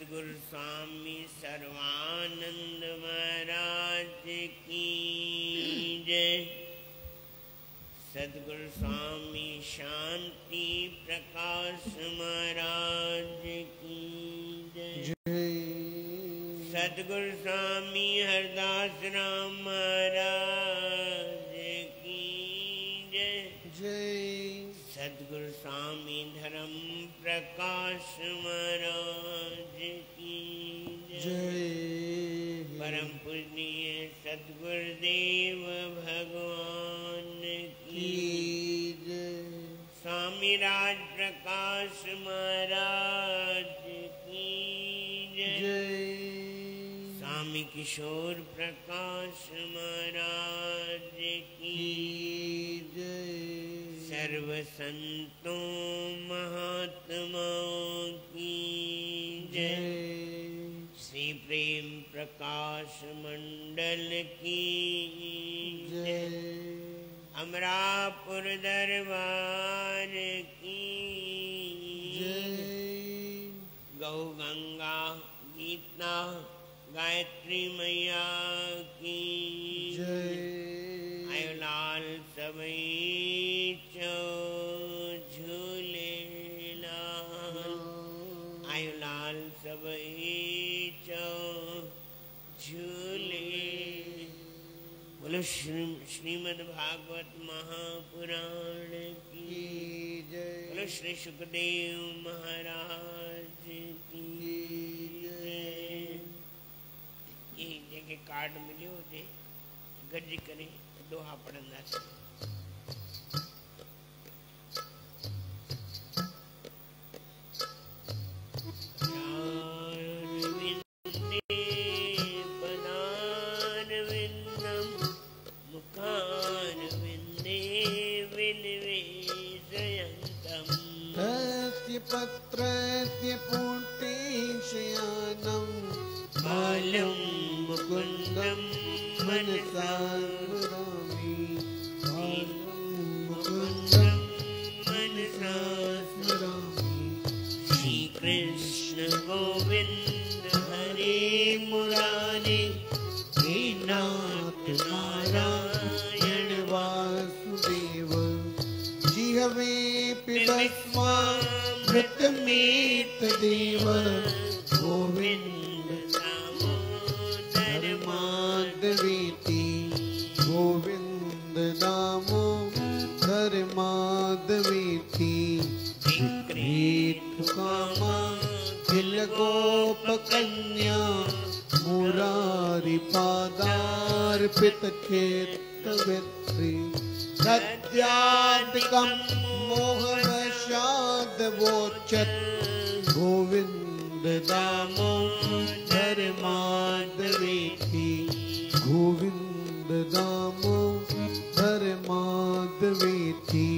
सद्गुरु स्वामी सर्वानंद महाराज की जय। सद्गुरु स्वामी शांति प्रकाश महाराज की जय। सद्गुरु स्वामी हरदास राम महाराज की जय। सद्गुरु स्वामी धर्म प्रकाश महाराज की जय। परम पूजनीय सद्गुरुदेव भगवान की जय। स्वामी राज प्रकाश महाराज की जय। स्वामी किशोर प्रकाश महाराज की जय। सर्व संतों महात्माओं की जय। श्री प्रेम प्रकाश मंडल की जय। अमरापुर दरबार की जय। गौ गंगा गीता गायत्री मैया की जय। आयुलाल सबई चो झूले लाल। आयुलाल सबई चो झूले। बोलो श्रीमद् भागवत महापुराण की जय। बोलो श्री सुखदेव महाराज की जय। ये जगह कार्ड मिलियो जे गज करे दोहा पढ़ंदा से। पत्रस्य पूर्णेशयानं बालं मुकुन्दं मनसा स्मरामि। मुकुन्दं मनसा स्मरामि। श्री कृष्ण गोविंद हरे मुरारे। हे नाथ नारायण वासुदेव। जिह्वे पिबस्वामृतमेतदेव। गोविंद दामोदर माधवेति। गोविंद दामोदर माधवेति। विक्रीत कामा तिलकोपकन्या। मुरारी पादार्पित चेतवित्री। सद्यादिकं मोहवशादवोचत्। गोविंद दामोदर माधवेति। गोविंद दामोदर माधवेति।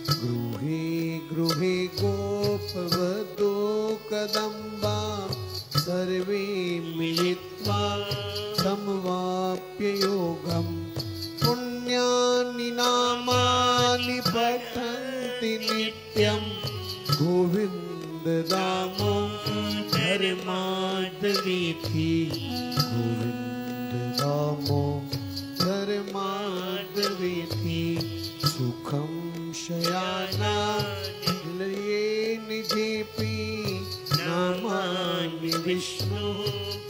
गृहे गृहे गोपवधो कदम्बा। सर्वे मिलित्वा समवाप्य योगम्। पुण्यानि नामानि पठन्ति नित्यम्। गोविंद दामोदर माधवेति। गोविंद दामोदर माधवेति। सुखं शयाना निलये निजेपि। नामानि विष्णु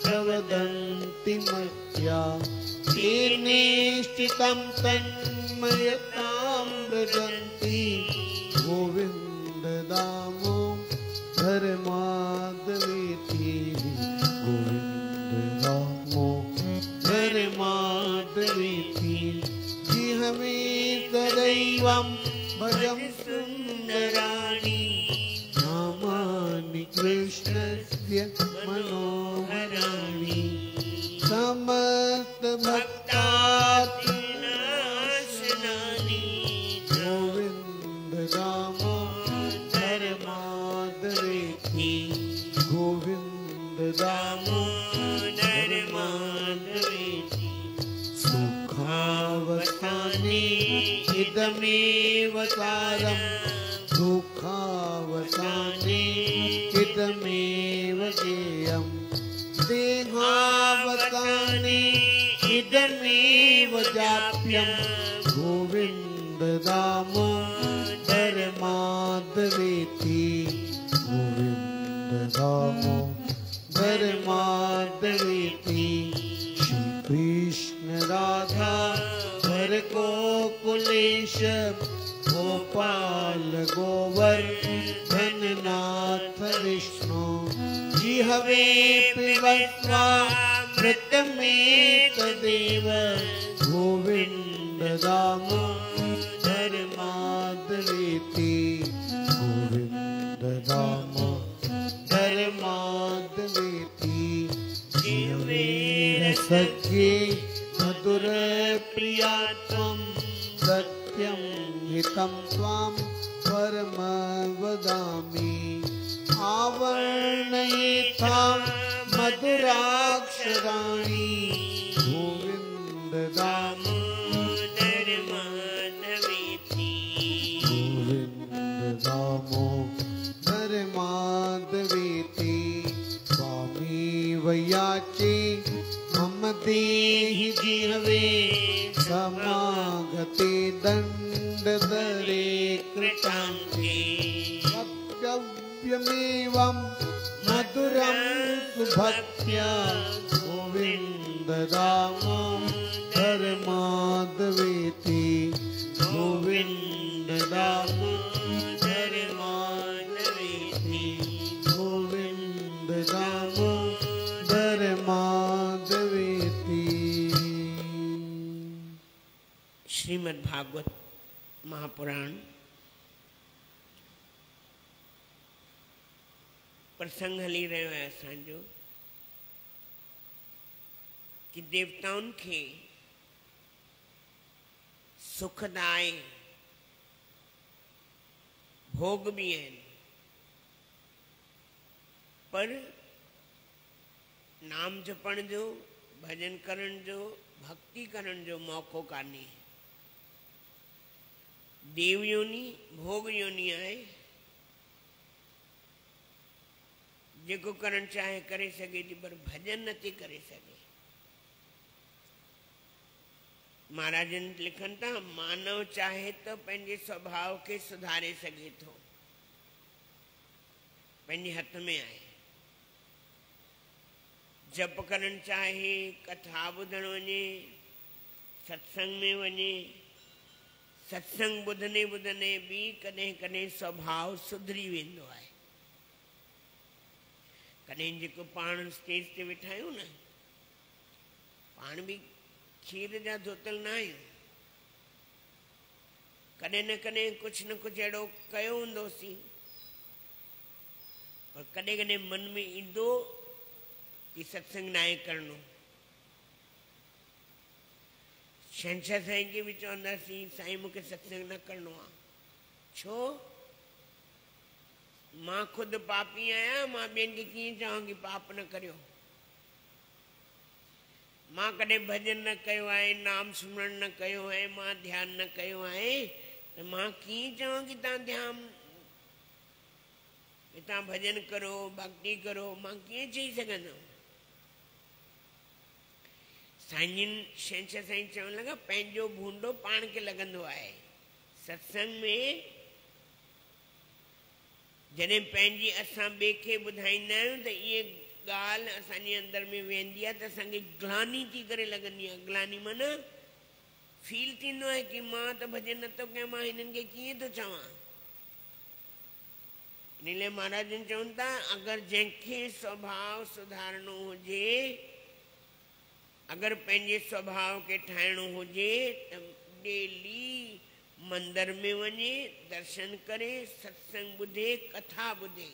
प्रवदन्ति मत्या। तेने स्थितं तन्मयतां व्रजन्ति। गोविंद दामोदर माधवेति। गोविंद दामोदर माधवेति। जिह्वे सदैवं भजं सुन्दराणि। नामानि कृष्णस्य मनोहराणि। समस्त भक्तानाशनानि। गोविंद दामोदर माधवेति। गोविंद दामोदर माधवेति। सुखावसाने इदमेव सारम्। सुखावसाने इदमेव गेयम्। जाप्यं गोविन्द दामोदर माधवेति गोविन्द दामोदर माधवेति श्री कृष्ण राधा हर गोकुलेश गोपाल गोवर्धन नाथ विष्णु जिह्वे पिबत्वा मृतमेतदेव गोविन्द दामोदर माधवेति गोविन्द दामोदर माधवेति जिह्वे सख्ये मधुर प्रिया त्वं सत्यं हितं त्वां परम वदामि आवर्णयेथां मधुराक्षराणि गोविन्द दामोदर माधवेति गोविन्द दामोदर माधवेति स्वामी वयाचे मम देहि जिह्वे समागते दण्डधरे कृतान्ते वक्तव्यमेवं मधुरं सुभक्त्या गोविन्द दामोदर माधवेति गोविन्द दामोदर माधवेति गोविन्द दामोदर माधवेति। श्रीमद् भागवत महापुराण प्रसंग हली रहियो आहे असांजो कि देवताउनि खे सुखदाय भोग भी आहिनि पर नाम जपण जो भजन करण जो भक्ति करण जो मौक़ो कान्हे। देव योनि भोग योनि आहे जेको करण चाहे करे सके थी पर भजन नथी करे सके। महाराजन लिखन था मानव चाहे तो पंहिंजे स्वभाव के सुधारे सके थो, पंहिंजे हथ में आहे। जप करण चाहे, कथा ॿुधण वञे, सत्संग में वञे, सत्संग ॿुधंदे ॿुधंदे भी कॾहिं कॾहिं स्वभाव सुधरी वेंदो आहे। कॾहिं जेको पाण स्टेज ते वेठा आहियूं न, पाण भी खीर जा धोतल न आहियूं, कॾहिं न कॾहिं कुछ न कुछ अहिड़ो कयो हूंदोसीं, पर कॾहिं कॾहिं मन में ईंदो कि सत्संग न आहे करणो। शहंशाह साईं खे भी चवंदासीं साईं मूंखे सत्संग न करणो आहे। छो? मां खुद पापी आहियां, मां ॿियनि खे कीअं चवां कि पाप न करियो। मां कॾहिं भजन न कयो आहे, नाम सुमरण न कयो आहे, मां ध्यान न कयो आहे, त मां कीअं चवां कि तव्हां ध्यान तव्हां भजन करो, भक्ति करो, मां कीअं चई सघंदुमि। साईं शहंशाह साईं चवण लॻा पंहिंजो भूंडो पाण खे लॻंदो आहे। सत्संग में जॾहिं पंहिंजी असां ॿिए खे ॿुधाईंदा आहियूं त इहे ॻाल्हि असांजे अंदर में वेंदी आहे त असांखे ग्लानी थी करे लॻंदी आहे। ग्लानी माना फील थींदो आहे कि मां त भजन नथो कयां, मां हिननि खे कीअं थो चवां। इन लाइ महाराजन चवनि था अगरि जंहिंखे स्वभाव सुधारणो हुजे, अगर पंहिंजे स्वभाव के ठाहिणो हुजे त डेली मंदिर में वञे, दर्शन करे, सत्संग ॿुधे, कथा ॿुधे।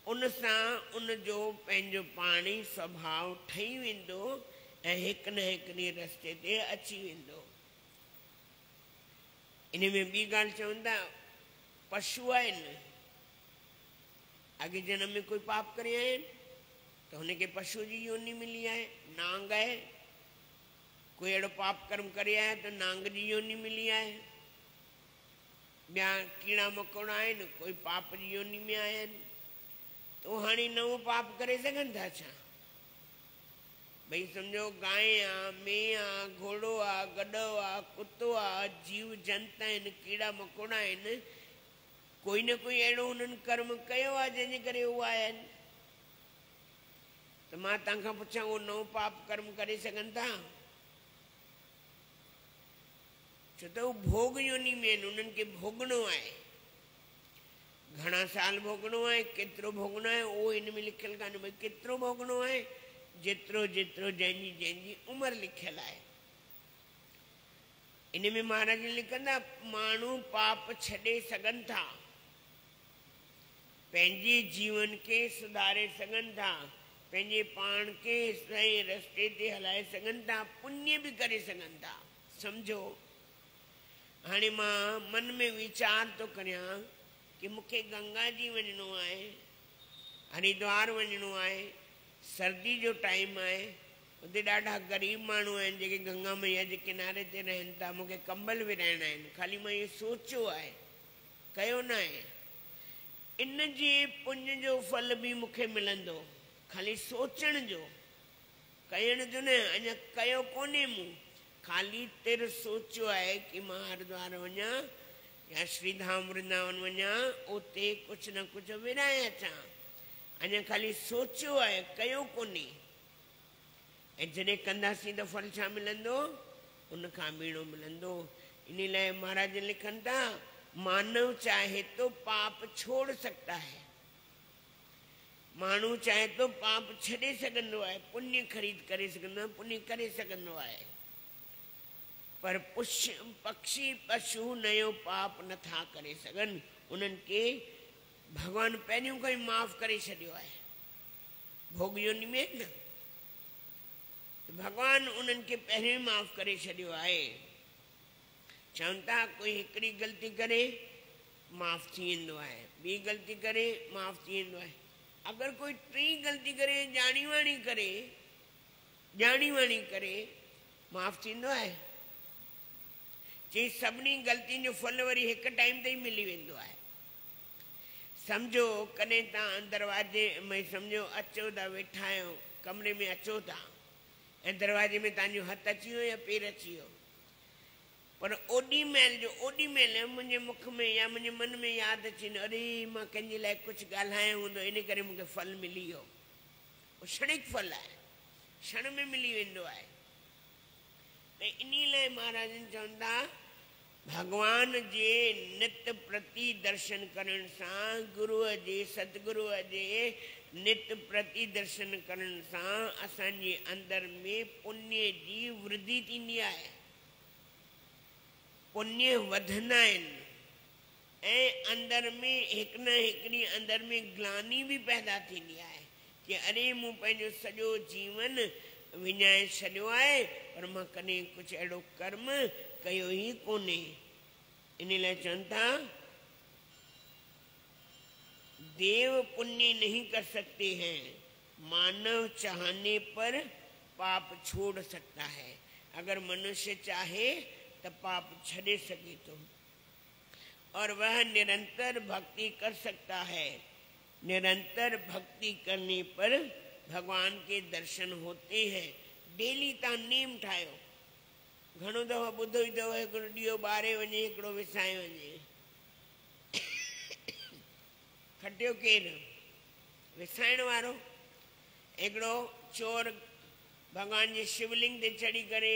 उन सां उन जो पंहिंजो पाण ई स्वभाव ठही वेंदो ऐं हिकु न हिकु ॾींहुं रस्ते ते अची वेंदो। इन में ॿी ॻाल्हि चवनि था पशु आहिनि, अॻे जन्म में कोई पाप करे आया आहिनि तो हुनखे पशु जी योनि मिली आहे, नांग आहे। कोई अहिड़ो पाप कर्म करे आया तो नांग जी योनि मिली आहे। ॿिया कीड़ा मकोड़ा आहिनि, कोई पाप जी योनि में आया आहिनि, तो हाणे नओं पाप करे सघनि था छा? भाई समझो गाय आ, मेंह आ, घोड़ो आ, गॾो आ, कुतो आ, जीव जंत आहिनि, कीड़ा मकोड़ा आहिनि, कोई न कोई अहिड़ो हुननि कर्म कयो आहे जंहिंजे करे उहे आया आहिनि। त मां तव्हांखां पुछां, उहो नओं पाप कर्म करे सघनि था? छो त उहे भोग योनी में आहिनि, उन्हनि खे भोगणो आहे। घणा साल भोगणो आहे, केतिरो भोगणो आहे, उहो हिन में लिखियलु कान्हे। भई केतिरो भोगणो आहे? जेतिरो जेतिरो जंहिंजी जंहिंजी उमिरि लिखियलु आहे। इन में महाराज लिखंदा, माण्हू पाप छॾे सघनि था, पंहिंजे जीवन खे सुधारे सघनि था, पंहिंजे पाण खे सही रस्ते ते हलाए सघनि था, पुण्य बि करे सघनि था। सम्झो, हाणे मां मन में वीचार थो करियां कि मूंखे गंगा जी वञिणो आहे, हरिद्वार वञिणो आहे, सर्दी जो टाइम आहे, उते ॾाढा ग़रीब माण्हू आहिनि जेके गंगा मैया जे किनारे ते रहनि था, मूंखे कंबल विराइणा आहिनि। ख़ाली मां इहो सोचियो आहे, कयो न आहे। इन जे पुण्य जो फल बि मूंखे मिलंदो, ख़ाली सोचण जो, कयण जो न। अञा कयो कोन्हे मूं, ख़ाली तिर सोचियो आहे कि मां हरिद्वार वञा या श्रीधाम वृंदावन वञा, उते कुझु न कुझु विराए अचां। अञा ख़ाली सोचियो आहे, कयो कोन्हे। ऐं जॾहिं कंदासीं त फल छा मिलंदो? उन खां ॿीणो मिलंदो। इन लाइ महाराज लिखनि था, मानव चाहे तो पाप छोड़ सकता है। माण्हू चाहे तो पाप छॾे सघंदो आहे, पुण्य ख़रीद करे सघंदो आहे, पुण्य करे सघंदो आहे। पर पक्षी पशु नयो पाप नथा करे सघनि। उन्हनि खे भॻवानु पहिरियों खां ई माफ़ करे छॾियो आहे। भोग योनि में न, भॻवानु उन्हनि खे पहिरियों ई माफ़ करे छॾियो आहे। चवनि था, कोई हिकिड़ी ग़लती करे माफ़ थी वेंदो आहे, ॿी ग़लती करे माफ़ थी वेंदो आहे। अगरि कोई टी ग़लती करे, ॼाणी वाणी करे माफ़ थींदो आहे? चई सभिनी ग़लतियुनि जो फल वरी हिकु टाइम ते ई मिली वेंदो आहे। सम्झो कॾहिं तव्हां दरवाजे में सम्झो अचो था, वेठा आहियो, कमरे में अचो था, ऐं दरवाजे में तव्हांजो हथु अची वियो या पेर अची वियो, पर ओॾी महिल मुंहिंजे मुख में या मुंहिंजे मन में यादि अची वञे, अरे मां कंहिंजे लाइ कुझु ॻाल्हायो हूंदो, इन करे मूंखे फल मिली वियो। उहो क्षणिक फल आहे, क्षण में मिली वेंदो आहे। त इन लाइ महाराज चवनि था, भगवान जे नित प्रति दर्शन करण सां, गुरुअ जे सतगुरुअ जे नित प्रति दर्शन करण सां असांजे अंदर में पुण्य जी वृद्धि थींदी आहे, पुण्य वधंदा आहिनि, ऐं अंदर में हिकु न हिकिड़ी अंदर में ग्लानी बि पैदा थींदी आहे कि अरे मूं पंहिंजो सॼो जीवन विञाए छॾियो आहे, पर मां कॾहिं कुझु अहिड़ो कर्म कयो ई कोन्हे। इन लाइ चवनि था, देव पुण्य नहीं कर सकते हैं, मानव चाहने पर पाप छोड़ सकता है। अगर मनुष्य चाहे तो पाप छड़े सके तो, और वह निरंतर भक्ति कर सकता है। निरंतर भक्ति करने पर भगवान के दर्शन होते हैं। डेली तव्हां नेम ठाहियो, घणो दफ़ा ॿुधो ई अथव, हिकिड़ो ॾीओ ॿारे वञे, हिकिड़ो विसाए वञे। खटियो केरु? विसाइण वारो। हिकिड़ो चोर भॻवान जे शिवलिंग ते चढ़ी करे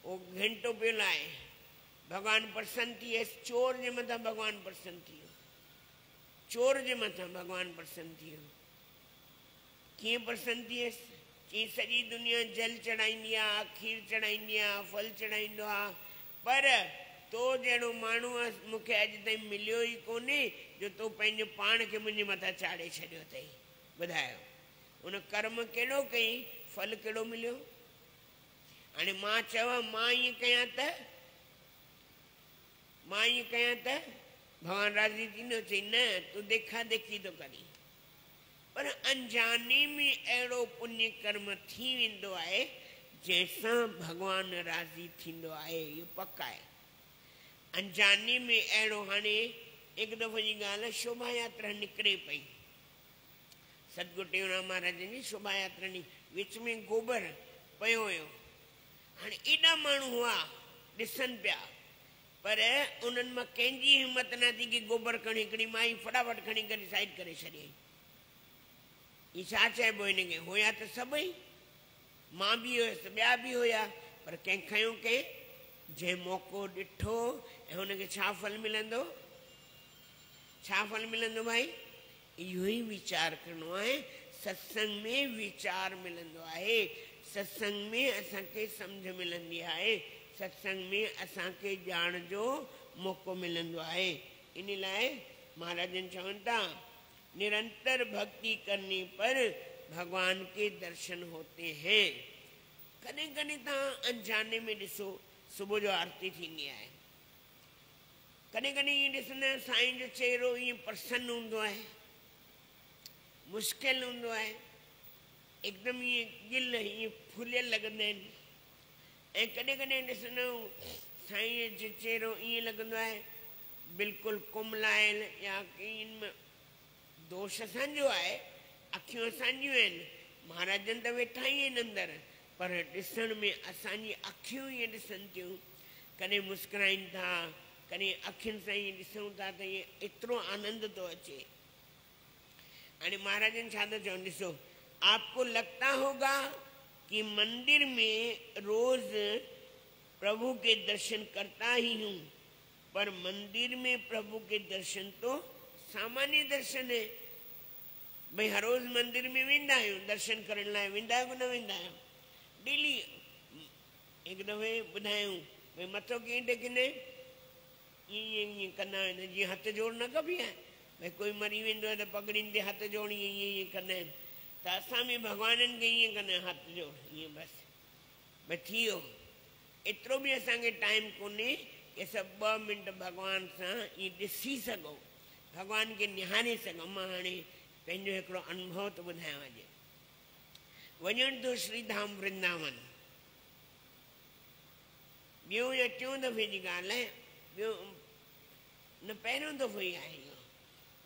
उहो घंटो पियो लाहे, भॻवानु प्रसन्न थी वियसि। चोर जे मथां भॻवानु प्रसन्न थी वियो, चोर जे मथां भॻवानु प्रसन्न थी वियो। कीअं प्रसन्न थी वियसि? चई सॼी दुनिया जल चढ़ाईंदी आहे, खीर चढ़ाईंदी आहे, फल चढ़ाईंदो आहे, पर तो जहिड़ो माण्हू आहे मूंखे अॼु ताईं मिलियो ई कोन्हे जो तो पंहिंजो पाण खे मुंहिंजे मथां चाढ़े छॾियो अथई। ॿुधायो, उन कर्म कहिड़ो कई, फल कहिड़ो मिलियो? हाणे मां चवां मां ईअं कयां त भॻवानु राज़ी थींदो? चई न, तूं देखा देखी थो करी। पर अनजाने में अहिड़ो पुण्य कर्म थी वेंदो आहे जंहिंसां भॻवानु राज़ी थींदो आहे, इहो पक आहे। अनजाने में अहिड़ो, हाणे हिकु दफ़ो जी ॻाल्हि आहे, शोभा यात्रा निकिरे पई, सतगुरु टेऊंराम महाराज जी शोभा यात्रा विच में गोबर पियो हुयो। हाणे एॾा माण्हू हुआ ॾिसनि पिया, पर उन्हनि मां कंहिंजी हिमत न थी कि गोबर खणी हिकिड़ी माई फटाफट खणी करे साइड करे छॾियईं। ही छा चइबो हिनखे? हुया त सभई, मां बि हुयसि, ॿिया बि हुया, पर कंहिं खयो कंहिं, जंहिं मौक़ो ॾिठो ऐं हुनखे छा फल मिलंदो? छा फल मिलंदो भाई? इहो ई वीचार करिणो आहे। सत्संग में वीचार मिलंदो आहे, सत्संग में असांखे सम्झ मिलंदी आहे, सत्संग में असांखे ॼाण जो मौक़ो मिलंदो आहे। इन लाइ महाराजन चवनि था, निरंतर भक्ति करने पर भगवान के दर्शन होते हैं। कॾहिं कॾहिं तव्हां अनजाने में ॾिसो, सुबुह जो आरती थींदी आहे, कॾहिं कॾहिं ईअं ॾिसंदा आहियूं साईं जो चेहरो ईअं प्रसन्न हूंदो आहे, मुश्किल हूंदो आहे, एकदमि ईअं गिल ईअं फुलियल लॻंदा आहिनि। ऐं कॾहिं कॾहिं ॾिसंदा आहियूं साईं जो चेहरो ईअं लॻंदो आहे बिल्कुलु कुमलायल, या इन में दोष असांजो आहे, अखियूं असांजियूं आहिनि, महाराजनि त वेठा ई आहिनि अंदरि, पर ॾिसण में असांजी अखियूं ईअं ॾिसनि थियूं। कॾहिं मुस्कुराइनि था, कॾहिं अखियुनि सां ईअं ॾिसूं था त ईअं एतिरो आनंद थो अचे। हाणे महाराजनि छा था चवनि ॾिसो, आपको लगता होगा कि मंदिर में रोज प्रभु के दर्शन करता ही हूँ, पर मंदिर में प्रभु के दर्शन तो सामान्य दर्शन है। भाई हर रोज मंदिर में वेंदा आहियूं दर्शन करण लाइ, वेंदा आहियो न वेंदा आहियो? डेली हिकु दफ़े ॿुधायूं भाई मथो कीअं टेकींदा आहिनि, ईअं ईअं कंदा आहिनि, जीअं हथ जोड़ न कबी आहे, भाई कोई मरी वेंदो आहे त पगड़ियुनि ते हथ जोड़ ईअं ईअं कंदा आहिनि, त असां बि भॻवाननि खे ईअं कंदा आहियूं, हथ जोड़ ईअं बसि, भई थी वियो। एतिरो बि असांखे टाइम कोन्हे की असां 2 मिंट भॻवान सां ईअं ॾिसी सघूं, भॻवान खे निहारे सघूं। मां हाणे पंहिंजो हिकिड़ो अनुभव थो ॿुधायांव। अॼु वञण थो श्रीधाम वृंदावन, ॿियों या टियों दफ़े जी ॻाल्हि आहे, ॿियो न पहिरियों दफ़ो ई आहे इहो।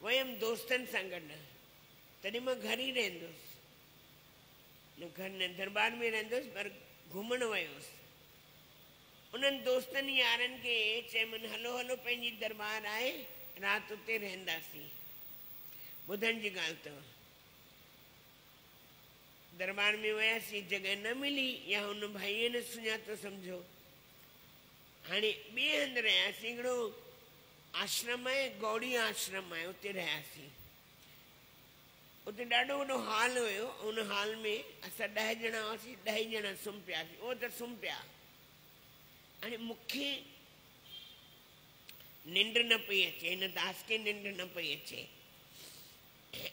वयमि दोस्तनि सां गॾु, तॾहिं मां घर ई रहंदुसि, न घर न दरबार में रहंदुसि, पर घुमणु वियोसि। उन्हनि दोस्तनि यारनि खे चयमनि हलो हलो पंहिंजी दरबार आहे, राति उते रहंदासीं। ॿुधण जी ॻाल्हि अथव, दरबार में वियासीं, जॻह न मिली, या हुन भाईअ न सुञातो सम्झो। हाणे ॿिए हंधि रहियासीं, हिकिड़ो आश्रम आहे, गौड़ी आश्रम आहे, उते रहियासीं। उते ॾाढो वॾो हॉल हुयो, उन हॉल में असां 10 ॼणा हुआसीं, 10 ॼणा सुम्ही पियासीं, उहो त सुम्ही पिया। हाणे मूंखे निंड न पई अचे, हिन दास खे निंड न पई अचे।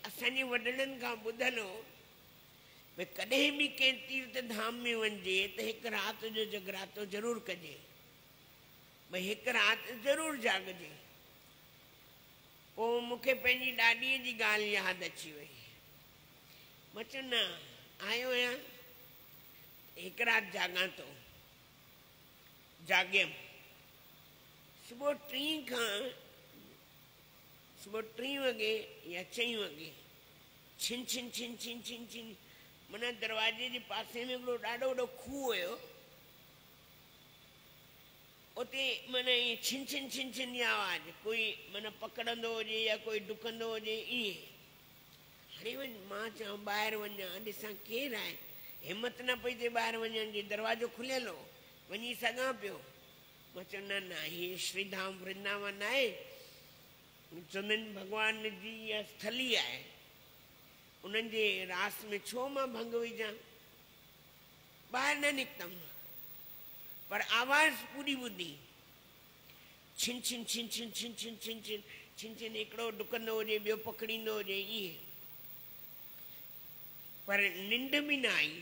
असांजे वॾड़नि खां ॿुधल हो भई कॾहिं बि कंहिं तीर्थ धाम में वञिजे त हिकु राति जो जगरातो ज़रूरु कजे, भई हिकु राति ज़रूरु जाॻिजे। पोइ मूंखे पंहिंजी ॾाॾीअ जी ॻाल्हि यादि अची वई। मां चयो न आयो आहियां, हिकु राति जाॻां थो। जाॻियमि सुबुह 3 वॻे या 4 वॻे, छिन छिन छिन छिन छिन छिन, माना दरवाजे जे पासे में हिकिड़ो ॾाढो वॾो खूह हुयो, उते माना ईअं छिन छिन छिन छिन जी आवाज़, कोई माना पकड़ंदो हुजे या कोई डुकंदो हुजे ईअं। हाणे वञ मां चवां ॿाहिरि वञा ॾिसां केरु आहे, हिमत न पई थिए ॿाहिरि वञण जी, दरवाजो खुलियल हो, वञी सघां पियो। मां चयो न न हीअ श्रीधाम वृंदावन आहे, चवंदा आहिनि भॻवान जी इहा स्थली आहे, उन्हनि जे रास में छो मां भंग विझां। ॿाहिरि न निकितमि, पर आवाज़ पूरी ॿुधी, छिन छिन छिन छिन छिन छिन छिन छिन छिन छिन, हिकिड़ो डुकंदो हुजे ॿियो पकड़ींदो हुजे ईअं, पर निंड बि न आई।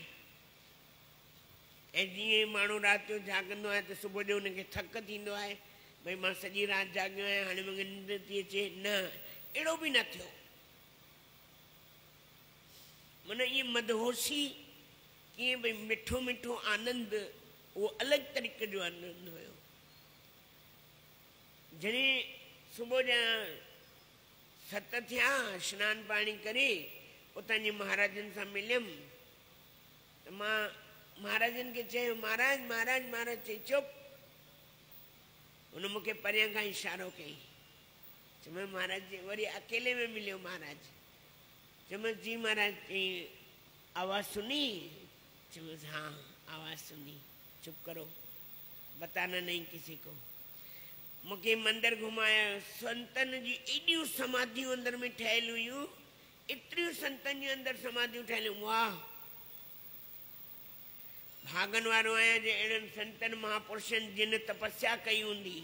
ऐं जीअं माण्हू राति जो जाॻंदो आहे त सुबुह जो हुनखे थक थींदो आहे, भई मां सॼी राति जाॻियो आहियां, हाणे मूंखे निंड थी अचे, न अहिड़ो बि न थियो। माना ईअं मदहोशी कीअं भई मिठो मिठो आनंद, उहो अलॻि तरीक़े जो आनंद हुयो। जॾहिं सुबुह जा 7 थिया, सनानु पाणी करे उतां जे महाराजनि सां मिलियमि, मां महाराजन के चयो महाराज महाराज महाराज चई चुप। उन मूंखे परियां खां इशारो कई। चयोमांसि महाराज जी वरी अकेले में मिलियो महाराज। चयोमांसि जी महाराज चई आवाज़ सुनी? चयोमांसि हाँ आवाज़ सुनी। चुप करो बताना नहीं किसी को। मूंखे मंदिर घुमाया। संतन जी एॾियूं समाधियूं अंदर में ठहियल हुयूं, एतिरियूं संतन जी अंदर समाधियूं ठहियल। वाह भागन वारो आहियां जे अहिड़नि संतनि महापुरुषनि जिन तपस्या कई हूंदी,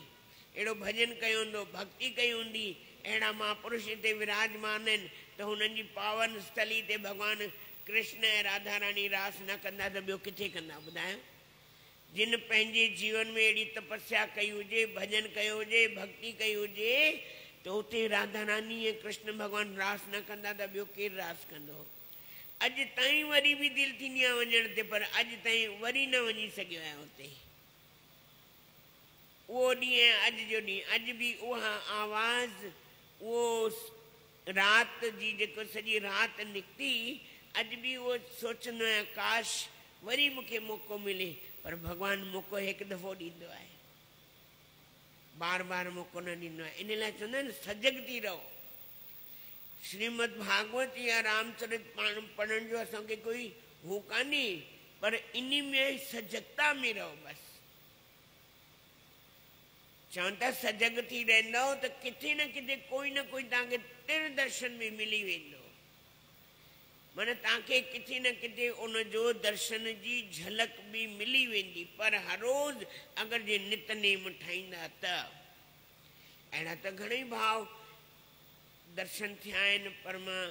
अहिड़ो भजन कयो हूंदो, भक्ति कई हूंदी, अहिड़ा महापुरुष हिते विराजमान आहिनि त हुननि जी पावन स्थली ते भॻवानु कृष्ण ऐं राधा रानी रास न कंदा त ॿियो किथे कंदा ॿुधायो। जिन पंहिंजे जीवन में अहिड़ी तपस्या कई हुजे, भजन कयो हुजे, भक्ति कई हुजे त उते राधा रानी ऐं कृष्ण भॻवानु रास न कंदा त ॿियो केरु रास कंदो। अॼु ताईं वरी बि दिलि थींदी आहे वञण ते, पर अॼु ताईं वरी न वञी सघियो आहियां उते। उहो ॾींहुं अॼु जो ॾींहुं, अॼु बि उहा आवाज़, उहो राति जी जेको सॼी राति निकिती, अॼु बि उहो सोचंदो आहियां काश वरी मूंखे मौक़ो मिले। पर भॻवानु मौक़ो हिकु दफ़ो ॾींदो आहे, बार बार मौक़ो न ॾींदो आहे। इन लाइ चवंदा आहिनि सजगती रहो। श्रीमद भागवत या रामचरित पढ़ण जो असांखे कोई हू कान्हे, पर इन में सजगता में रहो बस। चवनि था सजग थी रहंदव त किथे न किथे कोई न कोई तव्हांखे तिर दर्शन में मिली वेंदो। माना तव्हांखे किथे न किथे उन जो दर्शन जी झलक बि मिली वेंदी। पर हर रोज़ अगरि जे नितनेम ठाहींदा त अहिड़ा त घणेई भाव दर्शन थिया आहिनि, पर मां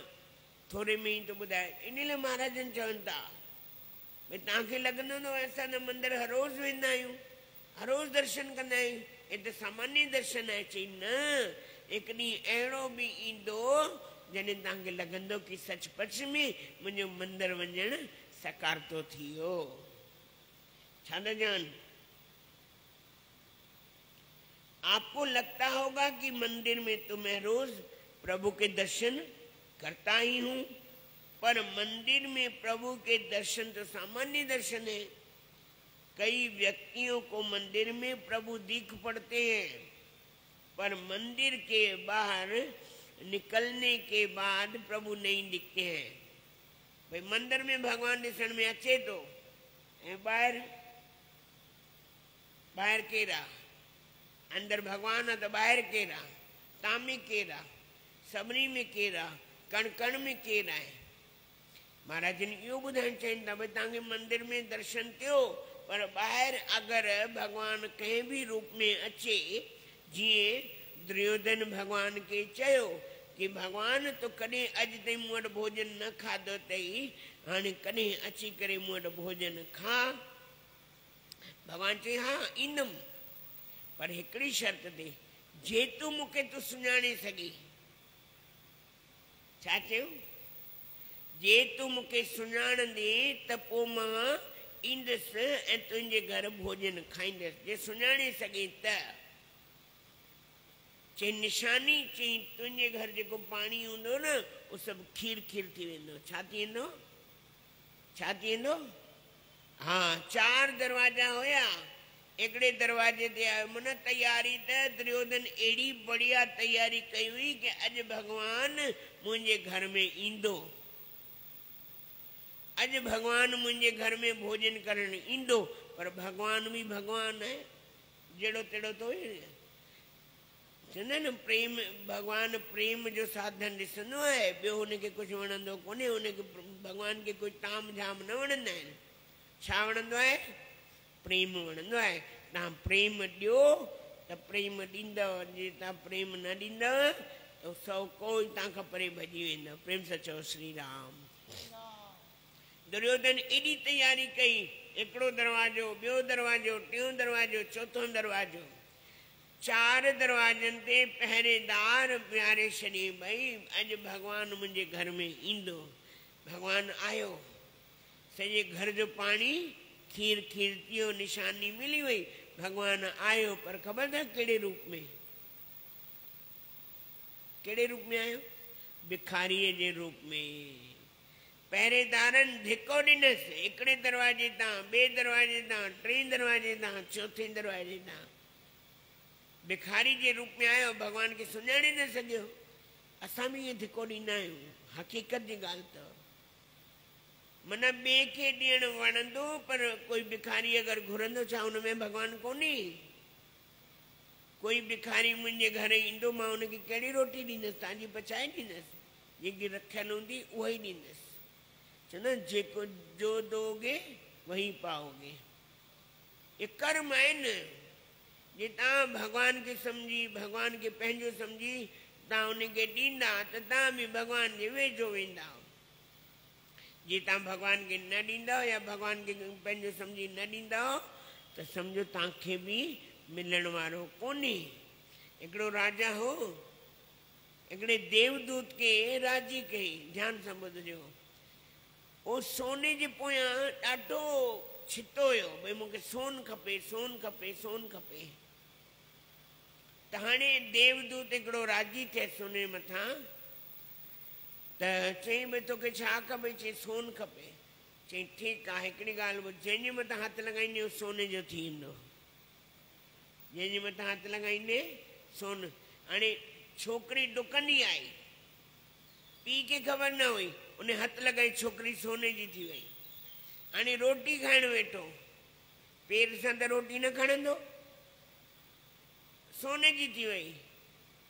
थोरे में ई थो ॿुधाए। इन लाइ महाराजनि चवनि था भई तव्हांखे लॻंदो असां त मंदर हर रोज़ वेंदा आहियूं, हर रोज़ दर्शन कंदा आहियूं, हे त सामान्य दर्शन आहे। चई न, हिकु ॾींहुं अहिड़ो बि ईंदो जॾहिं तव्हांखे लॻंदो कि सचपच में मुंहिंजो मंदर वञणु सकारतो थी वियो। छा था चवनि? आपको लगता होगा कि मंदिर में तो मैं रोज प्रभु के दर्शन करता ही हूं, पर मंदिर में प्रभु के दर्शन तो सामान्य दर्शन है। कई व्यक्तियों को मंदिर में प्रभु दिख पड़ते हैं, पर मंदिर के बाहर निकलने के बाद प्रभु नहीं दिखते हैं। भाई मंदिर में भगवान ॾिसण में अचे तो, ऐं ॿाहिरि केरा, अंदर भगवान आहे त ॿाहिरि केरा, तामे केरा, सभिनी में केरा, कण कण में केर आहे। महाराज जन इहो ॿुधाइण चाहिनि था भई तव्हांखे मंदिर में दर्शन थियो, पर ॿाहिरि अगरि भगवान कंहिं बि रूप में अचे, जीअं दुर्योधन भगवान खे चयो कि भगवान तो कॾहिं अॼु ताईं मूं वटि भोजन न खाधो अथई, हाणे कॾहिं अची करे मूं वटि भोजन खा। भगवान चई हा ईंदुमि, पर हिकिड़ी शर्त ते, जे तूं मूंखे तूं सुञाणे सघी। छा चयो? जे तूं मूंखे सुञाणंदे त पोइ मां ईंदुसि ऐं तुंहिंजे घर भोजन खाईंदुसि, जे सुञाणे सघे त। चई निशानी, चई तुंहिंजे घर जेको पाणी हूंदो न उहो सभु खीर खीर थी वेंदो। छा थी वेंदो? छा थी वेंदो? हा 4 दरवाजा हुया, हिकिड़े दरवाजे ते आयो। मन तयारी त दुर्योधन अहिड़ी बढ़िया तयारी कई हुई कि अॼु भगवान मुंहिंजे घर में ईंदो, अॼु भगवान मुंहिंजे घर में भोजन करण ईंदो। पर भगवान बि भगवान आहे, जहिड़ो तहिड़ो तो चवंदा न प्रेम, भगवान प्रेम जो साधन ॾिसंदो आहे, ॿियो हुनखे कुझु वणंदो कोन्हे। हुनखे भगवान खे कोई ताम झाम न वणंदा आहिनि। छा वणंदो आहे? प्रेम वणंदो आहे। तव्हां प्रेम ॾियो त प्रेम ॾींदव, जे तव्हां प्रेम न ॾींदव त सौ कोई तव्हां खां परे भॼी वेंदव। प्रेम सां चओ श्री राम। दुर्योधन एॾी तयारी कई, हिकिड़ो दरवाजो, ॿियो दरवाजो, टियों दरवाजो, चौथों दरवाजो, 4 दरवाजनि ते पहरेदार विहारे छॾी। भई अॼु भगवान मुंहिंजे घर में ईंदो। भगवान आयो, सॼे घर जो पाणी खीर खीर थी वियो, निशानी मिली वई। भगवान आयो, पर ख़बर अथव कहिड़े रूप में? कहिड़े रूप में आयो? भिखारीअ जे रूप में। पहरेदारनि धिको ॾिनसि, हिकिड़े दरवाजे तां, ॿिए दरवाजे तां, टे दरवाजे तां, चौथे दरवाजे तां। भिखारी जे रूप में आयो, भॻवान खे सुञाणे न सघियो। असां बि ईअं धिको ॾींदा आहियूं, हक़ीक़त जी ॻाल्हि अथव। माना ॿिए खे ॾियणु वणंदो, पर कोई भिखारी अगरि घुरंदो, छा हुन में भॻवानु कोन्हे? कोई भिखारी मुंहिंजे घर ईंदो, मां हुनखे कहिड़ी रोटी ॾींदसि? तव्हांजी पचाए ॾींदसि, जेकी रखियल हूंदी उहा ई ॾींदसि। चवंदा जेको जो दोगे वही पाओगे। ये कर्म आहे न। जे तव्हां भॻवान खे सम्झी, भॻवान खे पंहिंजो सम्झी तव्हां हुनखे ॾींदा, त तव्हां बि भॻवान जे वेझो वेंदा। जे तव्हां भॻवान खे न ॾींदा या भॻवान खे पंहिंजो सम्झी न ॾींदा, त सम्झो तव्हांखे बि मिलण वारो कोन्हे। हिकिड़ो राजा हो, हिकिड़े देवदूत खे राजी कई। ध्यान सां ॿुधजो। उहो सोने जे पोयां ॾाढो छितो हुयो, भई मूंखे सोन खपे, सोन खपे, सोन खपे। त हाणे देवदूत हिकिड़ो राजी थियसि हुन मथां, त चई भई तोखे छा खपे? चई सोन खपे। चई ठीकु आहे, हिकिड़ी ॻाल्हि ॿुध, जंहिंजे मथां हथु लॻाईंदे उहो सोने जो थी ईंदो। जंहिंजे मथां हथु लॻाईंदे सोन। हाणे छोकिरी डुकंदी आई, पीउ खे ख़बर न हुई, उन हथु लॻाई, छोकिरी सोने जी थी वई। हाणे रोटी खाइण वेठो, पेर सां त रोटी न खणंदो, सोने जी थी वई।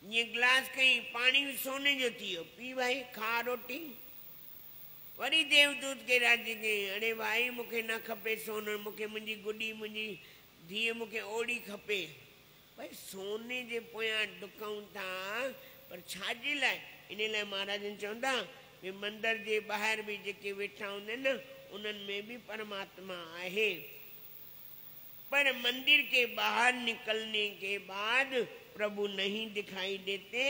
जीअं गिलास खई, पाणी बि सोने जो थी वियो। पी भाई खा रोटी। वरी देवदूत खे राजी कई, अरे भाई मूंखे न खपे सोन, मूंखे मुंहिंजी गुॾी, मुंहिंजी धीअ मूंखे ओड़ी खपे। भाई सोने जे पोयां डुकऊं था, पर छाजे लाइ? इन लाइ महाराजनि चवंदा भई मंदर जे ॿाहिरि बि जेके वेठा हूंदा आहिनि न, उन्हनि में भी परमात्मा आहे। पर मंदिर के बाहर निकलने के बाद प्रभु नहीं दिखाई देते।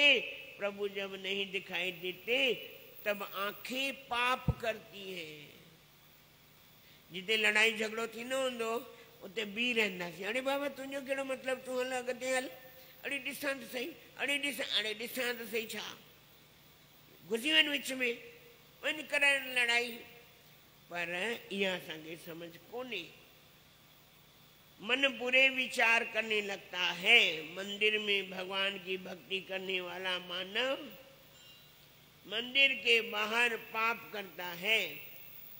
प्रभु जब नहीं दिखाई देते तब आंखें पाप करती हैं। जिते लड़ाई झगड़ो थी न हूंदो उते बी रहंदासीं। अरे बाबा तुंहिंजो कहिड़ो मतिलबु, तूं हल अॻिते हल, अरे ॾिसां त सही, अरे ॾिसां त सही। छा घुसी वञ विच में, वञ करण लड़ाई। पर इहा असांखे समझ कोन्हे। मन बुरे विचार करने लगता है। मंदिर में भगवान की भक्ति करने वाला मानव मंदिर के बाहर पाप करता है।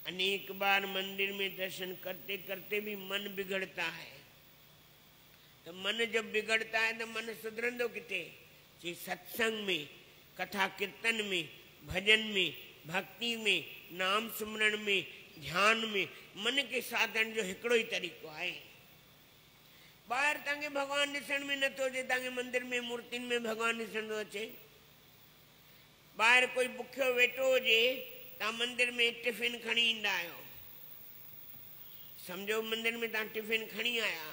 अनेक बार मंदिर में दर्शन करते करते भी मन बिगड़ता है। तो मन जब बिगड़ता है तो मन सुधरंदो किथे? जी सत्संग में, कथा कीर्तन में, भजन में, भक्ति में, नाम सुमरण में, ध्यान में मन के साधन जो हिकिड़ो ही तरीक़ो आहे। ॿाहिरि तव्हांखे भॻवान ॾिसण में नथो अचे, तव्हांखे मंदिर में मूर्तियुनि में भॻवान ॾिसण थो अचे। ॿाहिरि कोई बुखियो वेठो हुजे, तव्हां मंदिर में टिफिन खणी ईंदा आहियो। सम्झो मंदिर में तव्हां टिफिन खणी आया,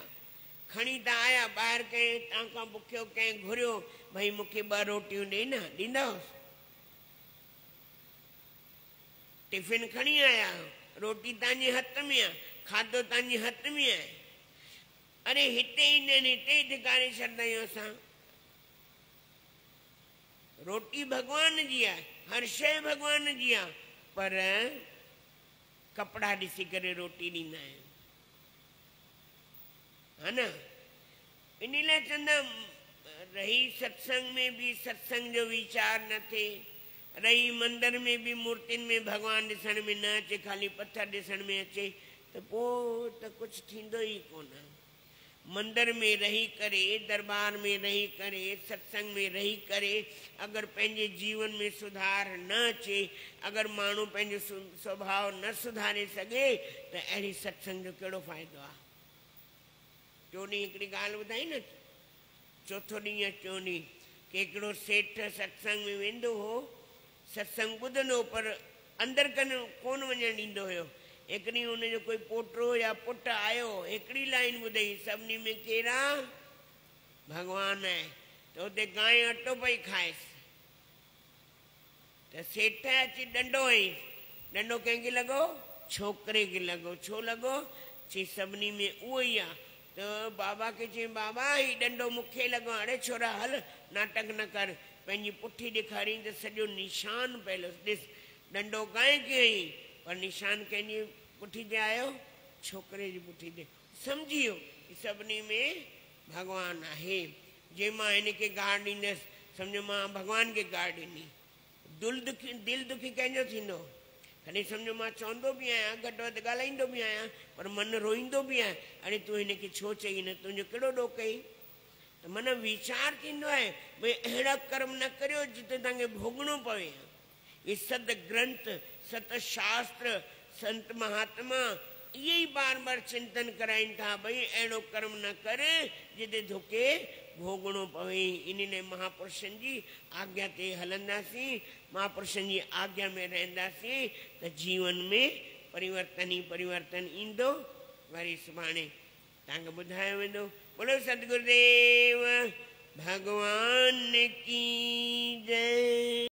खणी त आया, ॿाहिरि कंहिं तव्हां खां बुखियो कंहिं घुरियो भई मूंखे 2 रोटियूं ॾे न, ॾींदव? टिफिन खणी आया, रोटी तव्हांजे हथ में आहे, खाधो तव्हांजे हथ में आहे। अरे हिते ईंदा आहिनि, हिते ई धिकारे छॾंदा आहियूं असां। रोटी भॻवान जी आहे, हर शइ भॻवान जी आहे, पर कपिड़ा ॾिसी करे रोटी ॾींदा आहियूं, हा न? इन लाइ चवंदा रही सत्संग में भी सत्संग जो वीचार न थिए, रही मंदिर में भी मूर्तियुनि में भॻवान ॾिसण में न अचे, खाली पत्थर ॾिसण में अचे, त पोइ त कुझु थींदो ई कोन। मंदिर में रही करे, दरबार में रही करे, सत्संग में रही करे अगर पंहिंजे जीवन में सुधार न अचे, अगर माण्हू पंहिंजो स्वभाव न सुधारे सघे, त अहिड़ी सत्संग जो कहिड़ो फ़ाइदो आहे? टियों ॾींहुं हिकिड़ी ॻाल्हि ॿुधाई न, चौथो ॾींहुं या टियों ॾींहुं, कि हिकिड़ो सेठ सत्संग में वेंदो हो, सत्संग ॿुधंदो पर अंदरि कोन वञणु ॾींदो हुयो। हिकिड़ी हुनजो कोई पोटो या पुटु आयो, हिकिड़ी लाइन ॿुधई, सभिनी में केरु आहे? भॻवानु आहे। त हुते गांइ अटो पई खाएसि, त सेठ अची डंडो हईं। डंडो कंहिंखे लॻो? छोकिरे खे लॻो। छो लॻो? चई सभिनी में उहो ई आहे। त बाबा खे चई, बाबा ही डंडो मूंखे लॻो। अड़े छोरा हल, नाटक न कर। पंहिंजी पुठी ॾेखारियईं त सॼो निशान पियल, ॾिस डंडो गांइ खे हईं, पर निशान कंहिंजी पुठी ते आयो, छोकिरे जी पुठी ते। सम्झी वियो सभिनी में भगवान आहे। जे मां हिनखे गाड़ ॾींदसि, सम्झो मां भगवान खे गाड़ ॾिनी, दिलि दुखी कंहिंजो थींदो? कॾहिं सम्झो मां चवंदो बि आहियां, घटि वधि ॻाल्हाईंदो बि आहियां, पर मन रोईंदो बि आहे, अड़े तूं हिनखे छो चई न, तुंहिंजो कहिड़ो ॾोह कई? त मन वीचार थींदो आहे भई अहिड़ा कर्म न करियो जिते तव्हांखे भोगणो पवे। ये सत ग्रंथ, सत शास्त्र, संत महात्मा इहे ई बार बार चिंतन कराइनि था भई अहिड़ो कर्म न कर जिते तोखे भोगणो पवे। इन महापुरुषनि जी आज्ञा ते हलंदासीं, महापुरुषनि जी आज्ञा में रहंदासीं त जीवन में परिवर्तन ई परिवर्तन ईंदो। वरी सुभाणे तव्हांखे ॿुधायो वेंदो। बोलो सतगुरुदेव भगवान की